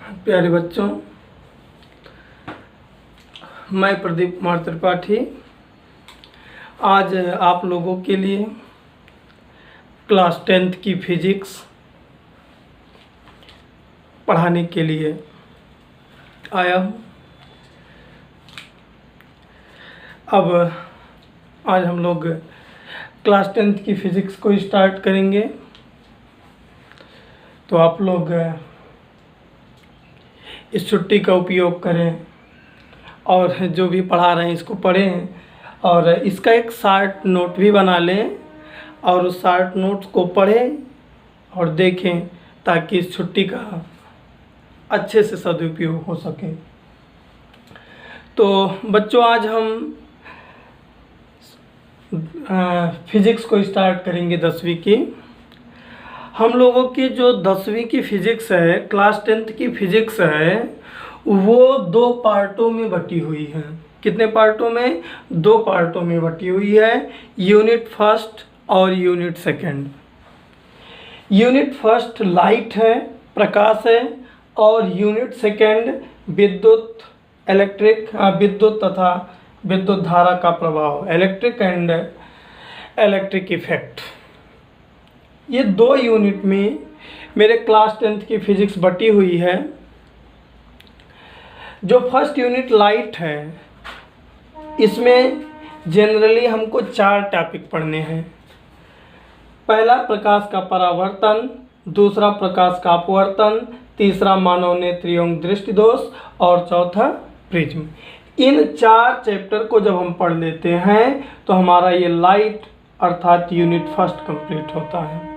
प्यारे बच्चों, मैं प्रदीप कुमार त्रिपाठी आज आप लोगों के लिए क्लास 10th की फिजिक्स पढ़ाने के लिए आया हूँ। अब आज हम लोग क्लास 10th की फिजिक्स को स्टार्ट करेंगे। तो आप लोग इस छुट्टी का उपयोग करें और जो भी पढ़ा रहे हैं इसको पढ़ें और इसका एक शार्ट नोट भी बना लें और उस शार्ट नोट्स को पढ़ें और देखें ताकि इस छुट्टी का अच्छे से सदुपयोग हो सके। तो बच्चों, आज हम फिजिक्स को स्टार्ट करेंगे 10वीं की। हम लोगों की जो 10वीं की फिजिक्स है, क्लास 10th की फिजिक्स है, वो 2 पार्टों में बटी हुई है। कितने पार्टों में? 2 पार्टों में बटी हुई है, यूनिट फर्स्ट और unit second. Unit first light है, प्रकाश है, और यूनिट सेकंड विद्युत विद्युत तथा विद्युत धारा का प्रभाव, इलेक्ट्रिक एंड इलेक्ट्रिक इफेक्ट। ये 2 यूनिट में मेरे क्लास 10th की फिजिक्स बटी हुई है। जो फर्स्ट यूनिट लाइट है, इसमें जनरली हमको 4 टॉपिक पढ़ने हैं। पहला प्रकाश का परावर्तन, दूसरा प्रकाश का अपवर्तन, तीसरा मानव नेत्र एवं दृष्टि दोष और चौथा प्रिज्म। इन 4 चैप्टर को जब हम पढ़ लेते हैं तो हमारा ये लाइट अर्थात यूनिट फर्स्ट कंप्लीट होता है।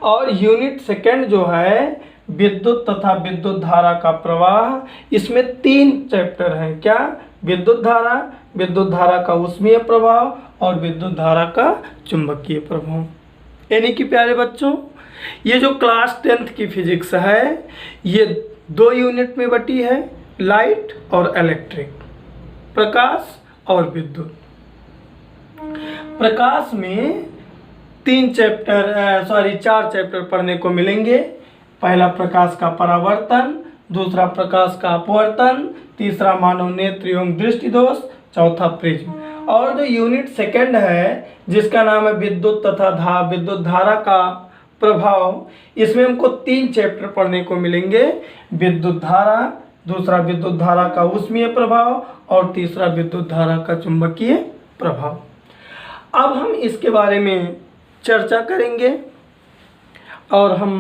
और यूनिट सेकंड जो है विद्युत तथा विद्युत धारा का प्रवाह, इसमें 3 चैप्टर हैं। क्या? विद्युत धारा का ऊष्मीय प्रभाव और विद्युत धारा का चुंबकीय प्रभाव। यानी कि प्यारे बच्चों, ये जो क्लास 10th की फिजिक्स है ये 2 यूनिट में बटी है, लाइट और इलेक्ट्रिक, प्रकाश और विद्युत। प्रकाश में 4 चैप्टर पढ़ने को मिलेंगे। पहला प्रकाश का परावर्तन, दूसरा प्रकाश का अपवर्तन, तीसरा मानव नेत्र एवं दृष्टि दोष, चौथा प्रिज्म। और जो यूनिट सेकंड है जिसका नाम है विद्युत तथा विद्युत धारा का प्रभाव, इसमें हमको 3 चैप्टर पढ़ने को मिलेंगे। विद्युत धारा, दूसरा विद्युत धारा का ऊष्मीय प्रभाव और तीसरा विद्युत धारा का चुंबकीय प्रभाव। अब हम इसके बारे में चर्चा करेंगे और हम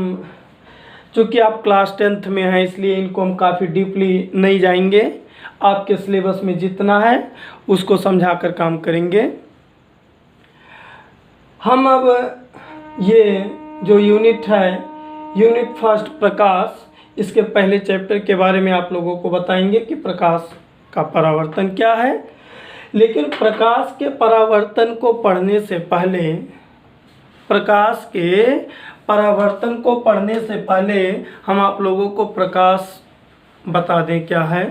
चूँकि आप क्लास 10th में हैं इसलिए इनको हम काफ़ी डीपली नहीं जाएंगे। आपके सिलेबस में जितना है उसको समझा कर काम करेंगे। हम अब ये जो यूनिट है, यूनिट फर्स्ट प्रकाश, इसके पहले चैप्टर के बारे में आप लोगों को बताएंगे कि प्रकाश का परावर्तन क्या है। लेकिन प्रकाश के परावर्तन को पढ़ने से पहले, हम आप लोगों को प्रकाश बता दें क्या है।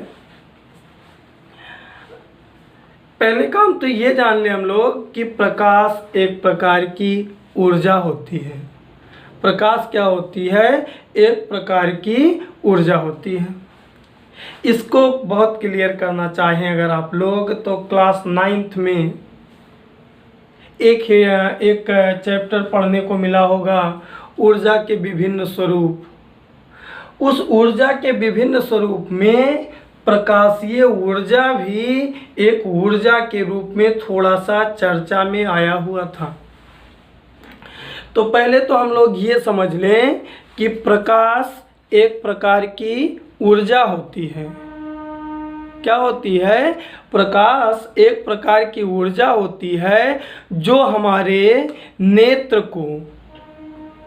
पहले काम तो ये जान लें हम लोग कि प्रकाश एक प्रकार की ऊर्जा होती है। प्रकाश क्या होती है? एक प्रकार की ऊर्जा होती है। इसको बहुत क्लियर करना चाहें अगर आप लोग तो क्लास 9th में एक चैप्टर पढ़ने को मिला होगा, ऊर्जा के विभिन्न स्वरूप। उस ऊर्जा के विभिन्न स्वरूप में प्रकाशीय ऊर्जा भी एक ऊर्जा के रूप में थोड़ा सा चर्चा में आया हुआ था। तो पहले तो हम लोग ये समझ लें कि प्रकाश एक प्रकार की ऊर्जा होती है। क्या होती है? प्रकाश एक प्रकार की ऊर्जा होती है जो हमारे नेत्र को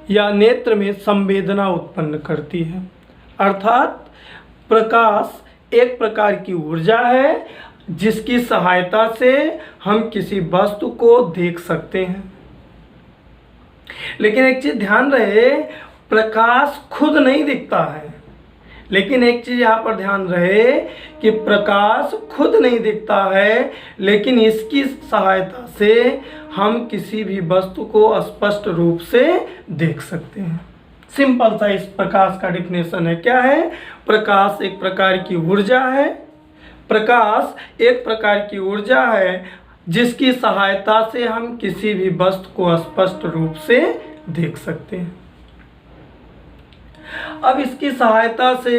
या नेत्र में संवेदना उत्पन्न करती है। अर्थात प्रकाश एक प्रकार की ऊर्जा है जिसकी सहायता से हम किसी वस्तु को देख सकते हैं। लेकिन एक चीज़ ध्यान रहे, प्रकाश खुद नहीं दिखता है। लेकिन एक चीज़ यहाँ पर ध्यान रहे कि प्रकाश खुद नहीं दिखता है, लेकिन इसकी सहायता से हम किसी भी वस्तु को स्पष्ट रूप से देख सकते हैं। सिंपल सा इस प्रकाश का डिफिनेशन है। क्या है? प्रकाश एक प्रकार की ऊर्जा है। प्रकाश एक प्रकार की ऊर्जा है जिसकी सहायता से हम किसी भी वस्तु को स्पष्ट रूप से देख सकते हैं। अब इसकी सहायता से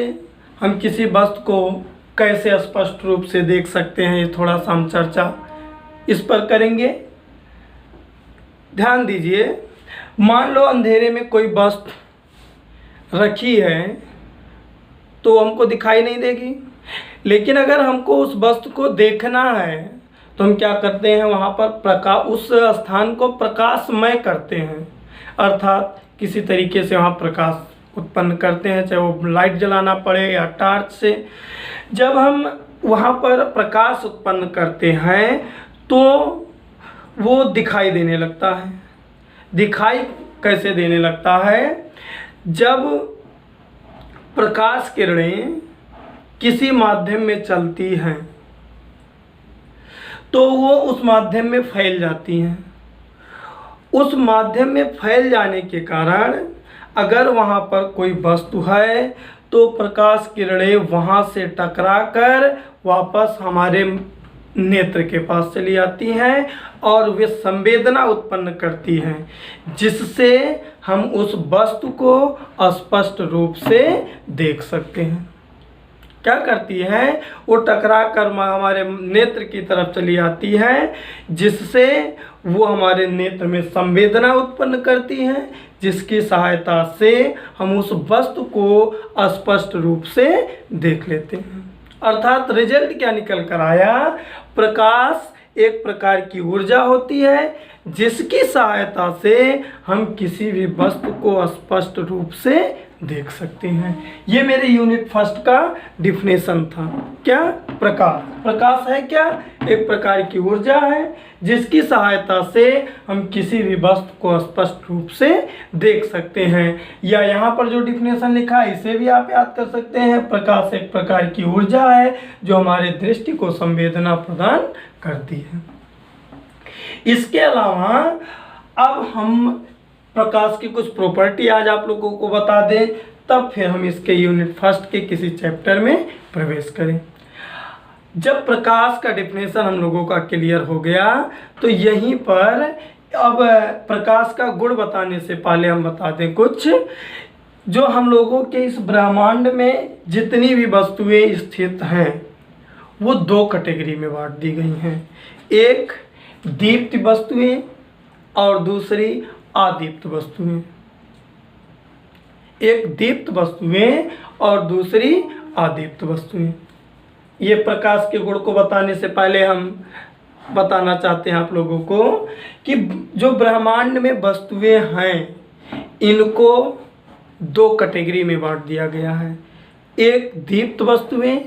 हम किसी वस्तु को कैसे स्पष्ट रूप से देख सकते हैं, ये थोड़ा सा हम चर्चा इस पर करेंगे। ध्यान दीजिए, मान लो अंधेरे में कोई वस्तु रखी है तो हमको दिखाई नहीं देगी, लेकिन अगर हमको उस वस्तु को देखना है तो हम क्या करते हैं, वहाँ पर उस स्थान को प्रकाशमय करते हैं, अर्थात किसी तरीके से वहाँ प्रकाश उत्पन्न करते हैं, चाहे वो लाइट जलाना पड़े या टॉर्च से। जब हम वहाँ पर प्रकाश उत्पन्न करते हैं तो वो दिखाई देने लगता है। दिखाई कैसे देने लगता है? जब प्रकाश किरणें किसी माध्यम में चलती हैं तो वो उस माध्यम में फैल जाती हैं। उस माध्यम में फैल जाने के कारण अगर वहाँ पर कोई वस्तु है तो प्रकाश किरणें वहाँ से टकराकर वापस हमारे नेत्र के पास चली आती हैं और वे संवेदना उत्पन्न करती हैं, जिससे हम उस वस्तु को स्पष्ट रूप से देख सकते हैं। क्या करती है? वो टकरा कर हमारे नेत्र की तरफ चली आती है, जिससे वो हमारे नेत्र में संवेदना उत्पन्न करती है, जिसकी सहायता से हम उस वस्तु को स्पष्ट रूप से देख लेते हैं। अर्थात रिजल्ट क्या निकल कर आया? प्रकाश एक प्रकार की ऊर्जा होती है जिसकी सहायता से हम किसी भी वस्तु को स्पष्ट रूप से देख सकते हैं। ये मेरे यूनिट फर्स्ट का डिफिनेशन था। क्या? प्रकाश। प्रकाश है क्या? एक प्रकार की ऊर्जा है जिसकी सहायता से हम किसी भी वस्तु को स्पष्ट रूप से देख सकते हैं। या यहाँ पर जो डिफिनेशन लिखा है इसे भी आप याद कर सकते हैं। प्रकाश एक प्रकार की ऊर्जा है जो हमारे दृष्टि को संवेदना प्रदान करती है। इसके अलावा अब हम प्रकाश की कुछ प्रॉपर्टी आज आप लोगों को बता दें, तब फिर हम इसके यूनिट फर्स्ट के किसी चैप्टर में प्रवेश करें। जब प्रकाश का डिफिनेशन हम लोगों का क्लियर हो गया तो यहीं पर अब प्रकाश का गुण बताने से पहले हम बता दें कुछ जो हम लोगों के इस ब्रह्मांड में जितनी भी वस्तुएं स्थित हैं वो दो कैटेगरी में बांट दी गई हैं। एक दीप्त वस्तुएं और दूसरी अदीप्त वस्तुएं। एक दीप्त वस्तुएं और दूसरी अदीप्त वस्तुएं। ये प्रकाश के गुण को बताने से पहले हम बताना चाहते हैं आप लोगों को कि जो ब्रह्मांड में वस्तुएं हैं इनको दो कैटेगरी में बांट दिया गया है। एक दीप्त वस्तुएं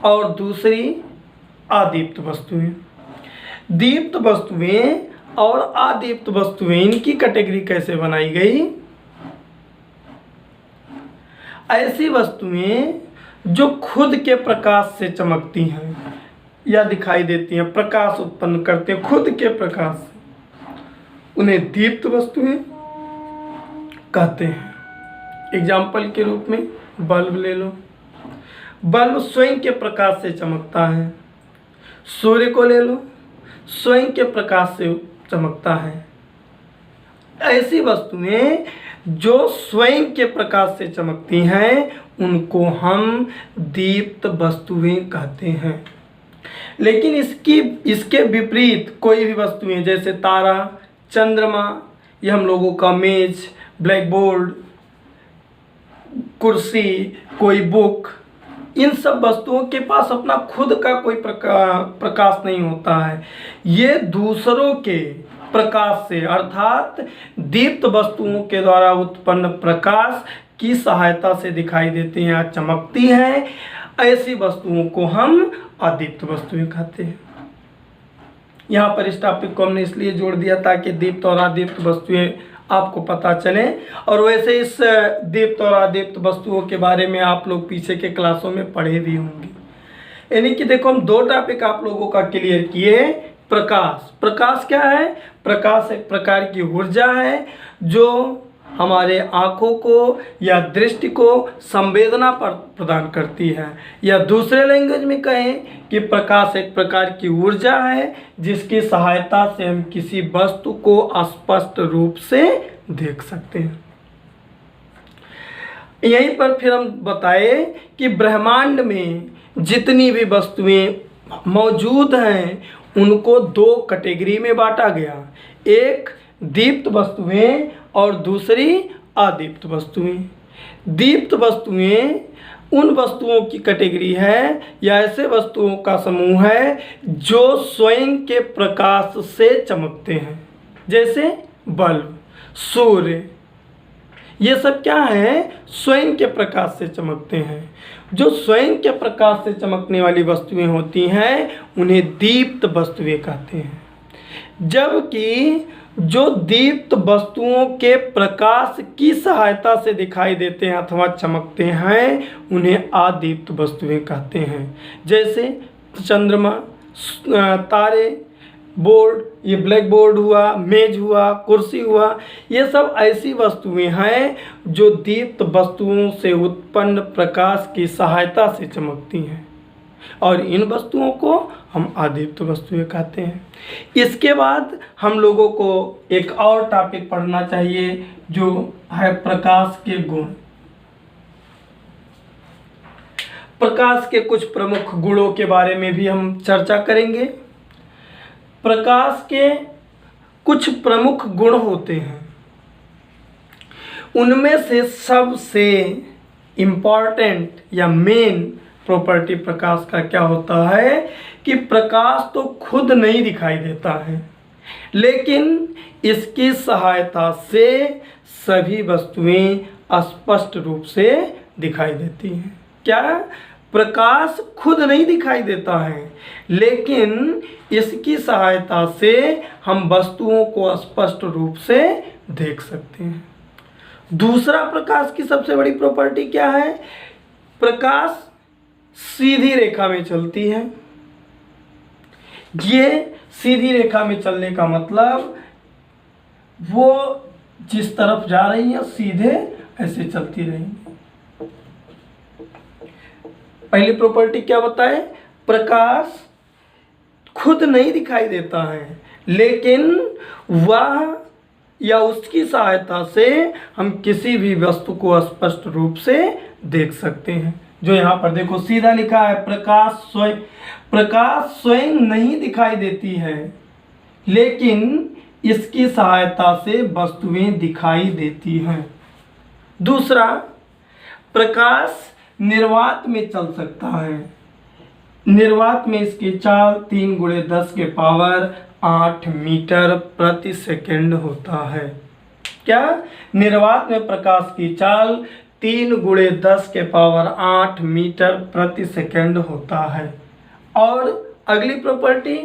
और दूसरी अदीप्त वस्तुएं। दीप्त वस्तुएं और अदीप्त वस्तुएं, इनकी कैटेगरी कैसे बनाई गई? ऐसी वस्तुएं जो खुद के प्रकाश से चमकती हैं या दिखाई देती हैं, प्रकाश उत्पन्न करते हैं खुद के प्रकाश से, उन्हें दीप्त वस्तुएं कहते हैं। एग्जाम्पल के रूप में बल्ब ले लो। बल्ब स्वयं के प्रकाश से चमकता है। सूर्य को ले लो, स्वयं के प्रकाश से चमकता है। ऐसी वस्तुएं जो स्वयं के प्रकाश से चमकती हैं उनको हम दीप्त वस्तुएं कहते हैं। लेकिन इसके विपरीत कोई भी वस्तुएं जैसे तारा, चंद्रमा, ये हम लोगों का मेज, ब्लैक बोर्ड, कुर्सी, कोई बुक, इन सब वस्तुओं के पास अपना खुद का कोई प्रकाश नहीं होता है। ये दूसरों के प्रकाश से अर्थात दीप्त वस्तुओं के द्वारा उत्पन्न प्रकाश की सहायता से दिखाई देती हैं या चमकती हैं। ऐसी वस्तुओं को हम अदीप्त वस्तुएं कहते हैं। यहाँ पर इस टॉपिक को हमने इसलिए जोड़ दिया ताकि दीप्त और अदीप्त वस्तुएं आपको पता चले। और वैसे इस दीप्त और अदीप्त वस्तुओं के बारे में आप लोग पीछे के क्लासों में पढ़े भी होंगे। यानी कि देखो हम दो टॉपिक आप लोगों का क्लियर किए। प्रकाश। प्रकाश क्या है? प्रकाश एक प्रकार की ऊर्जा है जो हमारे आँखों को या दृष्टि को संवेदना प्रदान करती है। या दूसरे लैंग्वेज में कहें कि प्रकाश एक प्रकार की ऊर्जा है जिसकी सहायता से हम किसी वस्तु को स्पष्ट रूप से देख सकते हैं। यहीं पर फिर हम बताए कि ब्रह्मांड में जितनी भी वस्तुएं मौजूद हैं उनको दो कैटेगरी में बांटा गया, एक दीप्त वस्तुएं और दूसरी अदीप्त वस्तुएं। दीप्त वस्तुएं उन वस्तुओं की कैटेगरी है या ऐसे वस्तुओं का समूह है जो स्वयं के प्रकाश से चमकते हैं, जैसे बल्ब, सूर्य, ये सब क्या है, स्वयं के प्रकाश से चमकते हैं। जो स्वयं के प्रकाश से चमकने वाली वस्तुएं होती हैं उन्हें दीप्त वस्तुएं कहते हैं, जबकि जो दीप्त वस्तुओं के प्रकाश की सहायता से दिखाई देते हैं अथवा चमकते हैं उन्हें अदीप्त वस्तुएं कहते हैं। जैसे चंद्रमा, तारे, बोर्ड, ये ब्लैक बोर्ड हुआ, मेज हुआ, कुर्सी हुआ, ये सब ऐसी वस्तुएं हैं जो दीप्त वस्तुओं से उत्पन्न प्रकाश की सहायता से चमकती हैं और इन वस्तुओं को हम अदीप्त वस्तुएं कहते हैं। इसके बाद हम लोगों को एक और टॉपिक पढ़ना चाहिए जो है प्रकाश के गुण। प्रकाश के कुछ प्रमुख गुणों के बारे में भी हम चर्चा करेंगे। प्रकाश के कुछ प्रमुख गुण होते हैं, उनमें से सबसे इम्पॉर्टेंट या मेन प्रॉपर्टी प्रकाश का क्या होता है कि प्रकाश तो खुद नहीं दिखाई देता है, लेकिन इसकी सहायता से सभी वस्तुएं स्पष्ट रूप से दिखाई देती हैं। क्या? प्रकाश खुद नहीं दिखाई देता है, लेकिन इसकी सहायता से हम वस्तुओं को स्पष्ट रूप से देख सकते हैं। दूसरा प्रकाश की सबसे बड़ी प्रॉपर्टी क्या है? प्रकाश सीधी रेखा में चलती है। ये सीधी रेखा में चलने का मतलब वो जिस तरफ जा रही है सीधे ऐसे चलती रहेंगी। पहली प्रॉपर्टी क्या बताए? प्रकाश खुद नहीं दिखाई देता है, लेकिन वह या उसकी सहायता से हम किसी भी वस्तु को स्पष्ट रूप से देख सकते हैं। जो यहाँ पर देखो सीधा लिखा है, प्रकाश स्वयं नहीं दिखाई देती है, लेकिन इसकी सहायता से वस्तुएं दिखाई देती हैं। दूसरा, प्रकाश निर्वात में चल सकता है। निर्वात में इसकी चाल 3 × 10⁸ मीटर प्रति सेकंड होता है। क्या? निर्वात में प्रकाश की चाल 3 × 10⁸ मीटर प्रति सेकंड होता है। और अगली प्रॉपर्टी,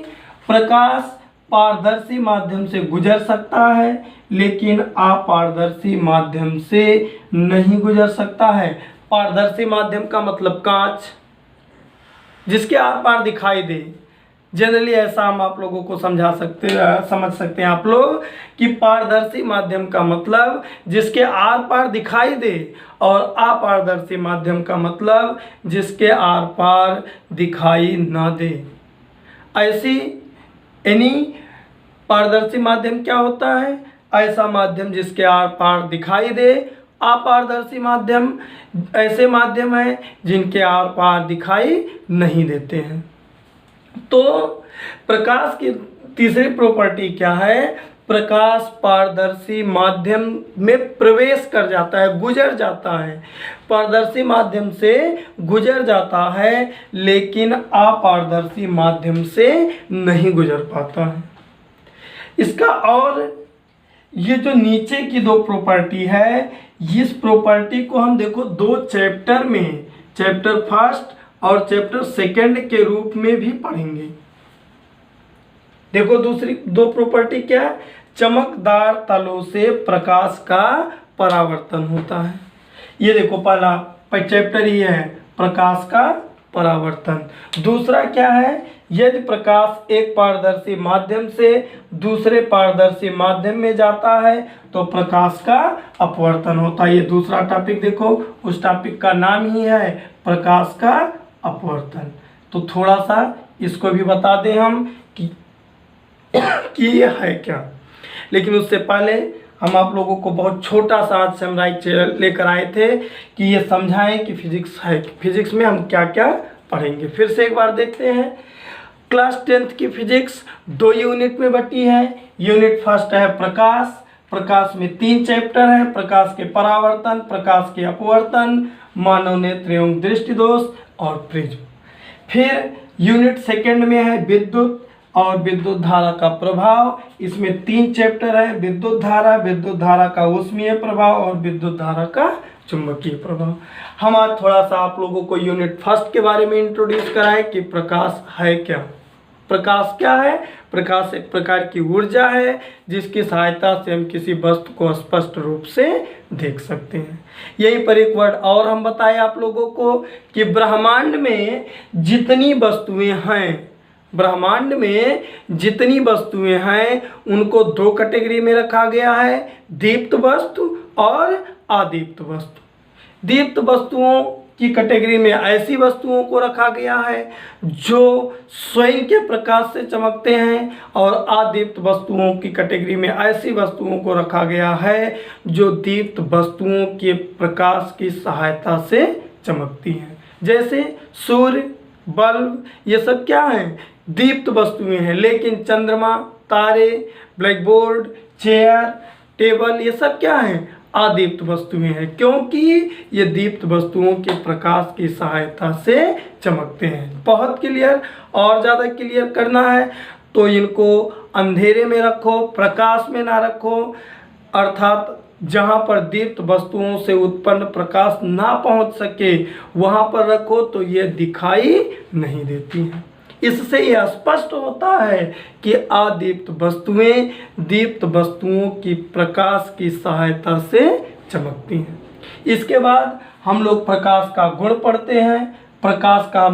प्रकाश पारदर्शी माध्यम से गुजर सकता है, लेकिन अपारदर्शी माध्यम से नहीं गुजर सकता है। पारदर्शी माध्यम का मतलब कांच, जिसके आर पार दिखाई दे। जनरली ऐसा हम आप लोगों को समझ सकते हैं आप लोग कि पारदर्शी माध्यम का मतलब जिसके आर पार दिखाई दे, और अपारदर्शी माध्यम का मतलब जिसके आर पार दिखाई ना दे। ऐसी यानी पारदर्शी माध्यम क्या होता है? ऐसा माध्यम जिसके आर पार दिखाई दे। अपारदर्शी माध्यम ऐसे माध्यम हैं जिनके आर पार दिखाई नहीं देते हैं। तो प्रकाश की तीसरी प्रॉपर्टी क्या है? प्रकाश पारदर्शी माध्यम में प्रवेश कर जाता है, गुजर जाता है। पारदर्शी माध्यम से गुजर जाता है, लेकिन अपारदर्शी माध्यम से नहीं गुजर पाता है। इसका और ये जो नीचे की 2 प्रॉपर्टी है, इस प्रॉपर्टी को हम देखो 2 चैप्टर में, चैप्टर 1 और चैप्टर 2 के रूप में भी पढ़ेंगे। देखो दूसरी 2 प्रॉपर्टी क्या है? चमकदार तलों से प्रकाश का परावर्तन होता है। ये देखो पहला चैप्टर ये है प्रकाश का परावर्तन। दूसरा क्या है, यदि प्रकाश एक पारदर्शी माध्यम से दूसरे पारदर्शी माध्यम में जाता है तो प्रकाश का अपवर्तन होता है। ये दूसरा टॉपिक देखो, उस टॉपिक का नाम ही है प्रकाश का अपवर्तन। तो थोड़ा सा इसको भी बता दें हम कि ये है क्या। लेकिन उससे पहले हम आप लोगों को बहुत छोटा सा आज समराइज लेकर आए थे कि ये समझाएं कि फिजिक्स है, फिजिक्स में हम क्या क्या पढ़ेंगे। फिर से एक बार देखते हैं। क्लास 10th की फिजिक्स 2 यूनिट में बटी है। यूनिट फर्स्ट है प्रकाश। प्रकाश में 3 चैप्टर हैं, प्रकाश के परावर्तन, प्रकाश के अपवर्तन, मानव नेत्र एवं दृष्टि दोष और प्रिज्म। फिर यूनिट सेकंड में है विद्युत और विद्युत धारा का प्रभाव। इसमें 3 चैप्टर है, विद्युत धारा का ऊष्मीय प्रभाव और विद्युत धारा का चुंबकीय प्रभाव। हम आज थोड़ा सा आप लोगों को यूनिट फर्स्ट के बारे में इंट्रोड्यूस कराएं कि प्रकाश है क्या। प्रकाश क्या है? प्रकाश एक प्रकार की ऊर्जा है जिसकी सहायता से हम किसी वस्तु को स्पष्ट रूप से देख सकते हैं। यहीं पर एक वर्ड और हम बताएं आप लोगों को कि ब्रह्मांड में जितनी वस्तुएं हैं, ब्रह्मांड में जितनी वस्तुएं हैं उनको 2 कैटेगरी में रखा गया है, दीप्त वस्तु और अदीप्त वस्तु। दीप्त वस्तुओं की कैटेगरी में ऐसी वस्तुओं को रखा गया है जो स्वयं के प्रकाश से चमकते हैं, और अदीप्त वस्तुओं की कैटेगरी में ऐसी वस्तुओं को रखा गया है जो दीप्त वस्तुओं के प्रकाश की सहायता से चमकती हैं। जैसे सूर्य, बल्ब, ये सब क्या हैं? दीप्त वस्तुएं हैं। लेकिन चंद्रमा, तारे, ब्लैकबोर्ड, चेयर, टेबल, ये सब क्या हैं? अदीप्त वस्तुएं हैं, क्योंकि ये दीप्त वस्तुओं के प्रकाश की सहायता से चमकते हैं। बहुत क्लियर, और ज़्यादा क्लियर करना है तो इनको अंधेरे में रखो, प्रकाश में ना रखो, अर्थात जहाँ पर दीप्त वस्तुओं से उत्पन्न प्रकाश ना पहुँच सके वहाँ पर रखो तो ये दिखाई नहीं देती हैं। इससे यह स्पष्ट होता है कि अदीप्त वस्तुएं दीप्त वस्तुओं की प्रकाश की सहायता से चमकती हैं। इसके बाद हम लोग प्रकाश का गुण पढ़ते हैं। प्रकाश का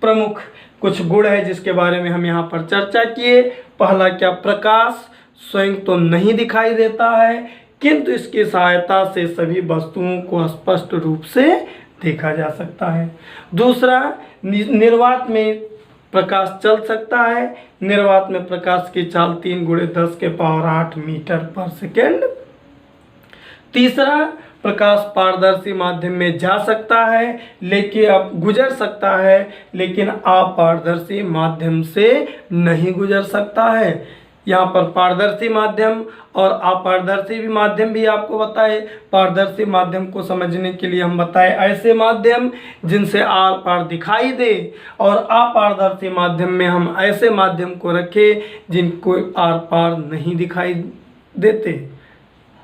प्रमुख कुछ गुण है जिसके बारे में हम यहाँ पर चर्चा किए। पहला क्या? प्रकाश स्वयं तो नहीं दिखाई देता है किंतु इसकी सहायता से सभी वस्तुओं को स्पष्ट रूप से देखा जा सकता है। दूसरा, निर्वात में प्रकाश चल सकता है। निर्वात में प्रकाश की चाल 3 × 10⁸ मीटर पर सेकेंड। तीसरा, प्रकाश पारदर्शी माध्यम में जा सकता है लेकिन अब गुजर सकता है, लेकिन अपारदर्शी माध्यम से नहीं गुजर सकता है। यहाँ पर पारदर्शी माध्यम और अपारदर्शी भी माध्यम भी आपको बताए। पारदर्शी माध्यम को समझने के लिए हम बताए ऐसे माध्यम जिनसे आर पार दिखाई दे, और अपारदर्शी माध्यम में हम ऐसे माध्यम को रखें जिनको आर पार नहीं दिखाई देते।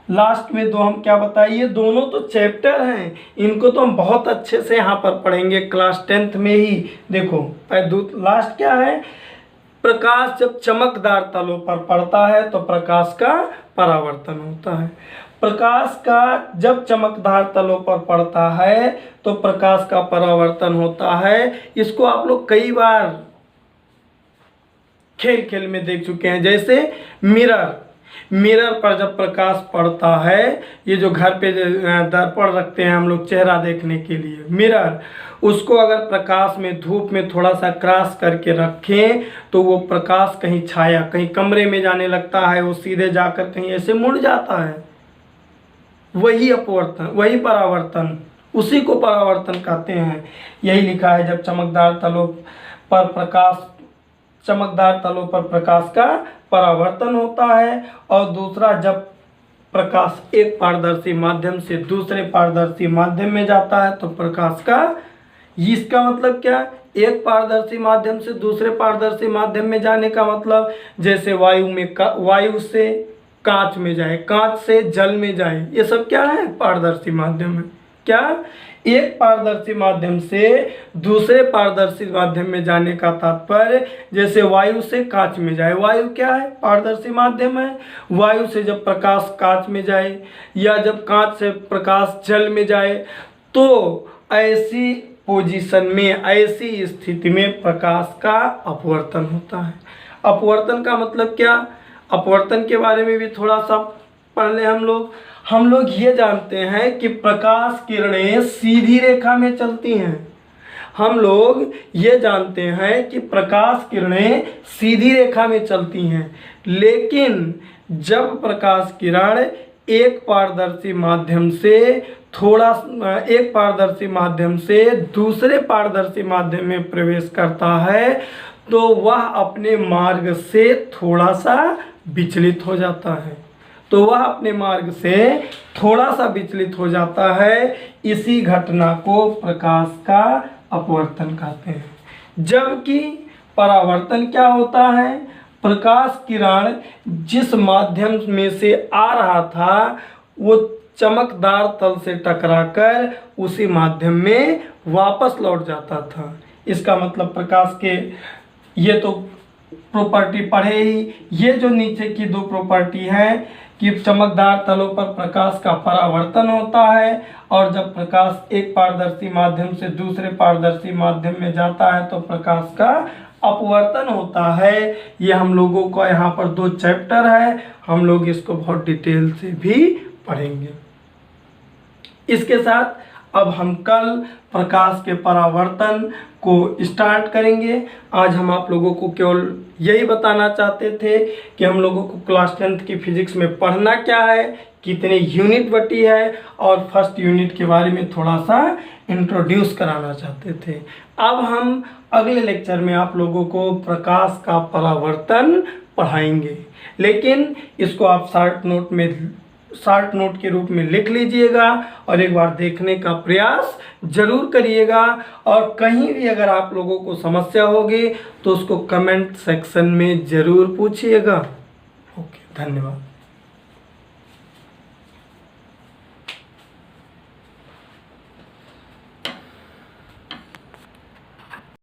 लास्ट में 2 हम क्या बताए, ये दोनों तो चैप्टर हैं, इनको तो हम बहुत अच्छे से यहाँ पर पढ़ेंगे क्लास 10th में ही। देखो लास्ट क्या है, प्रकाश जब चमकदार तलों पर पड़ता है तो प्रकाश का परावर्तन होता है। प्रकाश का जब चमकदार तलों पर पड़ता है तो प्रकाश का परावर्तन होता है। इसको आप लोग कई बार खेल में देख चुके हैं। जैसे मिरर पर जब प्रकाश पड़ता है, ये जो घर पे दर्पण रखते हैं हम लोग चेहरा देखने के लिए, मिरर, उसको अगर प्रकाश में धूप में थोड़ा सा क्रॉस करके रखें तो वो प्रकाश कहीं छाया कहीं कमरे में जाने लगता है, वो सीधे जाकर कहीं ऐसे मुड़ जाता है। वही अपवर्तन, वही परावर्तन, उसी को परावर्तन कहते हैं। यही लिखा है, जब चमकदार तलों पर प्रकाश का परावर्तन होता है। और दूसरा, जब प्रकाश एक पारदर्शी माध्यम से दूसरे पारदर्शी माध्यम में जाता है तो प्रकाश का, इसका मतलब क्या, एक पारदर्शी माध्यम से दूसरे पारदर्शी माध्यम में जाने का मतलब जैसे वायु से कांच में जाए, कांच से जल में जाए, ये सब क्या है? पारदर्शी माध्यम है। क्या? एक पारदर्शी माध्यम से दूसरे पारदर्शी माध्यम में जाने का तात्पर्य जैसे वायु से कांच में जाए। वायु क्या है? पारदर्शी माध्यम है। वायु से जब प्रकाश कांच में जाए या जब कांच से प्रकाश जल में जाए तो ऐसी पोजीशन में, ऐसी स्थिति में प्रकाश का अपवर्तन होता है। अपवर्तन का मतलब क्या, अपवर्तन के बारे में भी थोड़ा सा पढ़ लें हम लोग ये जानते हैं कि प्रकाश किरणें सीधी रेखा में चलती हैं। हम लोग ये जानते हैं कि प्रकाश किरणें सीधी रेखा में चलती हैं, लेकिन जब प्रकाश किरण एक पारदर्शी माध्यम से दूसरे पारदर्शी माध्यम में प्रवेश करता है तो वह अपने मार्ग से थोड़ा सा विचलित हो जाता है। इसी घटना को प्रकाश का अपवर्तन कहते हैं। जबकि परावर्तन क्या होता है, प्रकाश किरण जिस माध्यम में से आ रहा था वो चमकदार तल से टकराकर उसी माध्यम में वापस लौट जाता था। इसका मतलब प्रकाश के ये तो प्रॉपर्टी पढ़े ही, ये जो नीचे की दो प्रॉपर्टी है कि चमकदार तलों पर प्रकाश का परावर्तन होता है और जब प्रकाश एक पारदर्शी माध्यम से दूसरे पारदर्शी माध्यम में जाता है तो प्रकाश का अपवर्तन होता है। ये हम लोगों को यहाँ पर 2 चैप्टर है, हम लोग इसको बहुत डिटेल से भी पढ़ेंगे। इसके साथ अब हम कल प्रकाश के परावर्तन को स्टार्ट करेंगे। आज हम आप लोगों को केवल यही बताना चाहते थे कि हम लोगों को क्लास 10th की फिजिक्स में पढ़ना क्या है, कितने यूनिट बटी है और फर्स्ट यूनिट के बारे में थोड़ा सा इंट्रोड्यूस कराना चाहते थे। अब हम अगले लेक्चर में आप लोगों को प्रकाश का परावर्तन पढ़ाएंगे, लेकिन इसको आप शॉर्ट नोट के रूप में लिख लीजिएगा और एक बार देखने का प्रयास जरूर करिएगा। और कहीं भी अगर आप लोगों को समस्या होगी तो उसको कमेंट सेक्शन में ज़रूर पूछिएगा। ओके, धन्यवाद।